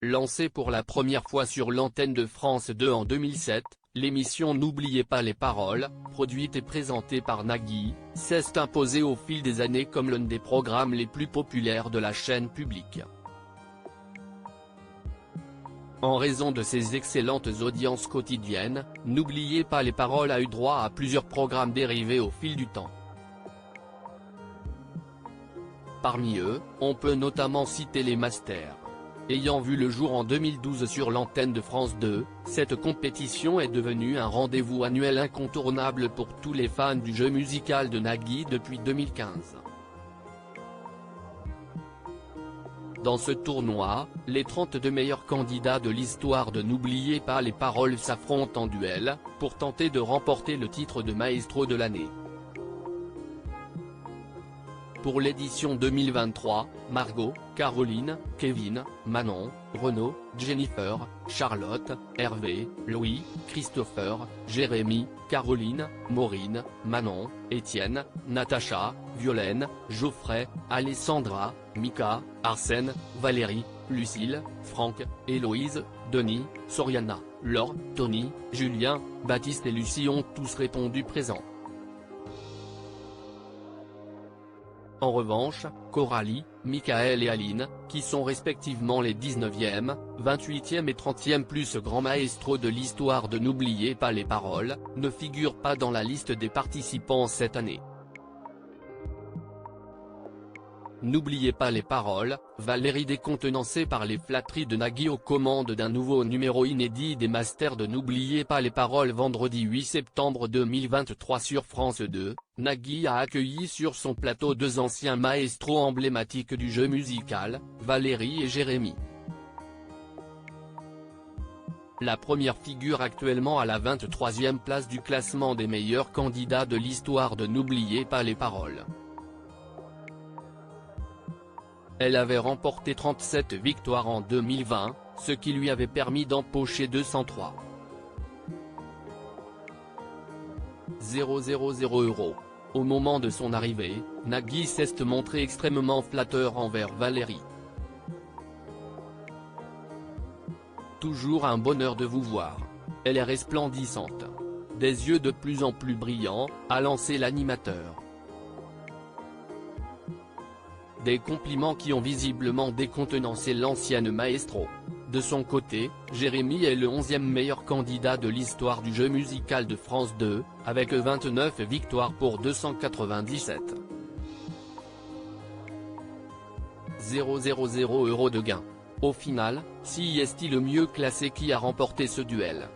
Lancée pour la première fois sur l'antenne de France 2 en 2007, l'émission N'oubliez pas les paroles, produite et présentée par Nagui, s'est imposée au fil des années comme l'un des programmes les plus populaires de la chaîne publique. En raison de ses excellentes audiences quotidiennes, N'oubliez pas les paroles a eu droit à plusieurs programmes dérivés au fil du temps. Parmi eux, on peut notamment citer les Masters. Ayant vu le jour en 2012 sur l'antenne de France 2, cette compétition est devenue un rendez-vous annuel incontournable pour tous les fans du jeu musical de Nagui depuis 2015. Dans ce tournoi, les 32 meilleurs candidats de l'histoire de N'oubliez pas les paroles s'affrontent en duel, pour tenter de remporter le titre de maestro de l'année. Pour l'édition 2023, Margot, Caroline, Kevin, Manon, Renaud, Jennifer, Charlotte, Hervé, Louis, Christopher, Jérémy, Caroline, Maureen, Manon, Étienne, Natacha, Violaine, Geoffrey, Alessandra, Mika, Arsène, Valérie, Lucille, Franck, Héloïse, Denis, Soriana, Laure, Tony, Julien, Baptiste et Lucie ont tous répondu présent. En revanche, Coralie, Michael et Aline, qui sont respectivement les 19e, 28e et 30e plus grands maestros de l'histoire de N'oubliez pas les paroles, ne figurent pas dans la liste des participants cette année. N'oubliez pas les paroles, Valérie décontenancée par les flatteries de Nagui aux commandes d'un nouveau numéro inédit des Masters de N'oubliez pas les paroles vendredi 8 septembre 2023 sur France 2, Nagui a accueilli sur son plateau deux anciens maestros emblématiques du jeu musical, Valérie et Jérémy. La première figure actuellement à la 23e place du classement des meilleurs candidats de l'histoire de N'oubliez pas les paroles. Elle avait remporté 37 victoires en 2020, ce qui lui avait permis d'empocher 203 000 €. Au moment de son arrivée, Nagui s'est montré extrêmement flatteur envers Valérie. Toujours un bonheur de vous voir. Elle est resplendissante. Des yeux de plus en plus brillants, a lancé l'animateur. Des compliments qui ont visiblement décontenancé l'ancienne maestro. De son côté, Jérémy est le 11e meilleur candidat de l'histoire du jeu musical de France 2, avec 29 victoires pour 297 000 € de gain. Au final, qui est-il le mieux classé qui a remporté ce duel ?